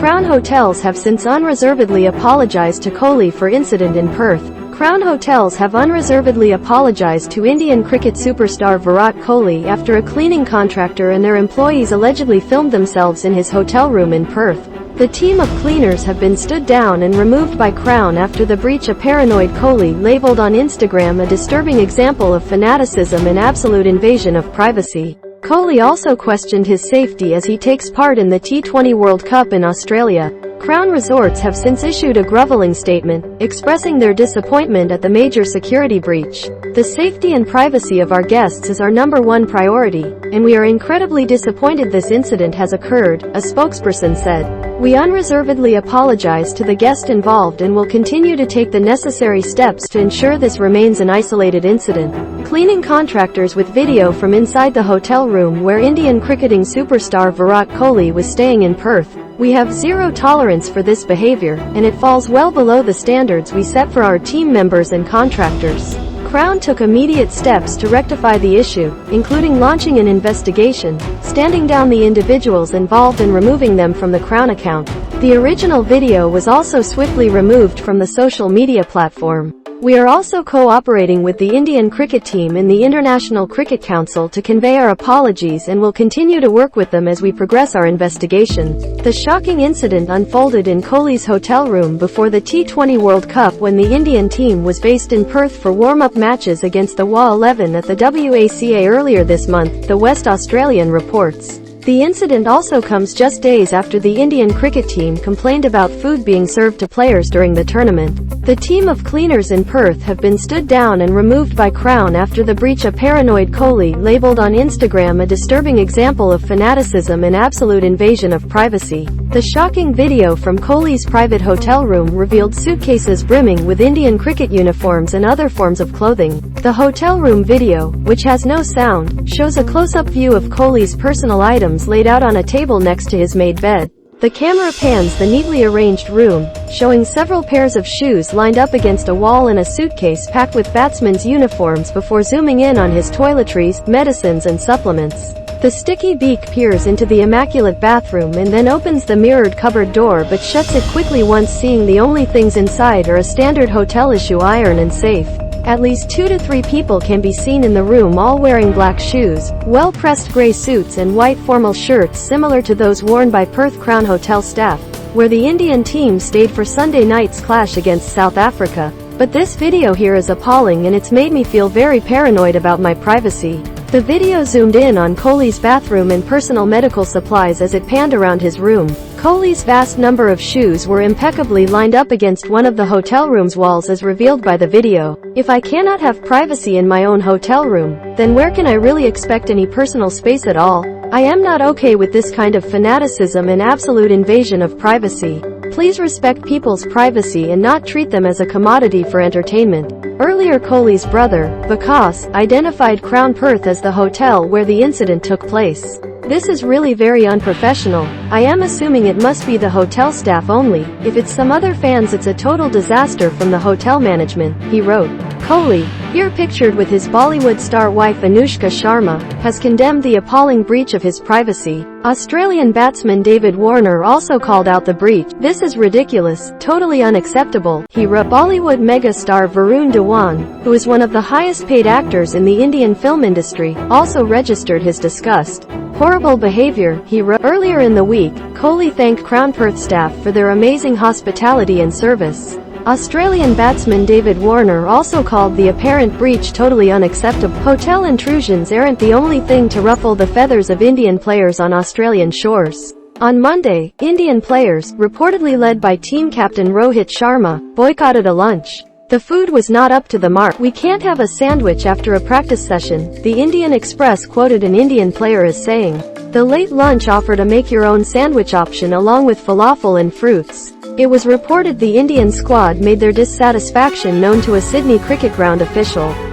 Crown Hotels have since unreservedly apologized to Kohli for incident in Perth. Crown Hotels have unreservedly apologized to Indian cricket superstar Virat Kohli after a cleaning contractor and their employees allegedly filmed themselves in his hotel room in Perth. The team of cleaners have been stood down and removed by Crown after the breach. A paranoid Kohli labeled on Instagram a disturbing example of fanaticism and absolute invasion of privacy. Kohli also questioned his safety as he takes part in the T20 World Cup in Australia. Crown Resorts have since issued a groveling statement, expressing their disappointment at the major security breach. The safety and privacy of our guests is our #1 priority, and we are incredibly disappointed this incident has occurred, a spokesperson said. We unreservedly apologize to the guest involved and will continue to take the necessary steps to ensure this remains an isolated incident. Cleaning contractors with video from inside the hotel room where Indian cricketing superstar Virat Kohli was staying in Perth. We have zero tolerance for this behavior, and it falls well below the standards we set for our team members and contractors. Crown took immediate steps to rectify the issue, including launching an investigation, standing down the individuals involved and removing them from the Crown account. The original video was also swiftly removed from the social media platform. We are also cooperating with the Indian cricket team and the International Cricket Council to convey our apologies and will continue to work with them as we progress our investigation. The shocking incident unfolded in Kohli's hotel room before the T20 World Cup when the Indian team was based in Perth for warm-up matches against the WA11 at the WACA earlier this month, the West Australian reports. The incident also comes just days after the Indian cricket team complained about food being served to players during the tournament. The team of cleaners in Perth have been stood down and removed by Crown after the breach. A paranoid Kohli labeled on Instagram a disturbing example of fanaticism and absolute invasion of privacy. The shocking video from Kohli's private hotel room revealed suitcases brimming with Indian cricket uniforms and other forms of clothing. The hotel room video, which has no sound, shows a close-up view of Kohli's personal items laid out on a table next to his made bed. The camera pans the neatly arranged room, showing several pairs of shoes lined up against a wall and a suitcase packed with batsmen's uniforms before zooming in on his toiletries, medicines and supplements. The sticky beak peers into the immaculate bathroom and then opens the mirrored cupboard door but shuts it quickly once seeing the only things inside are a standard hotel-issue iron and safe. At least 2 to 3 people can be seen in the room, all wearing black shoes, well-pressed gray suits and white formal shirts similar to those worn by Perth Crown Hotel staff, where the Indian team stayed for Sunday night's clash against South Africa. But this video here is appalling and it's made me feel very paranoid about my privacy. The video zoomed in on Kohli's bathroom and personal medical supplies as it panned around his room. Kohli's vast number of shoes were impeccably lined up against one of the hotel room's walls as revealed by the video. If I cannot have privacy in my own hotel room, then where can I really expect any personal space at all? I am not okay with this kind of fanaticism and absolute invasion of privacy. Please respect people's privacy and not treat them as a commodity for entertainment. Earlier, Kohli's brother, Virat, identified Crown Perth as the hotel where the incident took place. This is really very unprofessional. I am assuming it must be the hotel staff only. If it's some other fans, it's a total disaster from the hotel management, he wrote. Kohli, here pictured with his Bollywood star wife Anushka Sharma, has condemned the appalling breach of his privacy. Australian batsman David Warner also called out the breach. This is ridiculous, totally unacceptable, he wrote. Bollywood megastar Varun Dhawan, who is one of the highest paid actors in the Indian film industry, also registered his disgust. Horrible behavior, he wrote. Earlier in the week, Kohli thanked Crown Perth staff for their amazing hospitality and service. Australian batsman David Warner also called the apparent breach totally unacceptable. Hotel intrusions aren't the only thing to ruffle the feathers of Indian players on Australian shores. On Monday, Indian players, reportedly led by team captain Rohit Sharma, boycotted a lunch. The food was not up to the mark. We can't have a sandwich after a practice session, the Indian Express quoted an Indian player as saying. The late lunch offered a make-your-own sandwich option along with falafel and fruits. It was reported the Indian squad made their dissatisfaction known to a Sydney cricket ground official.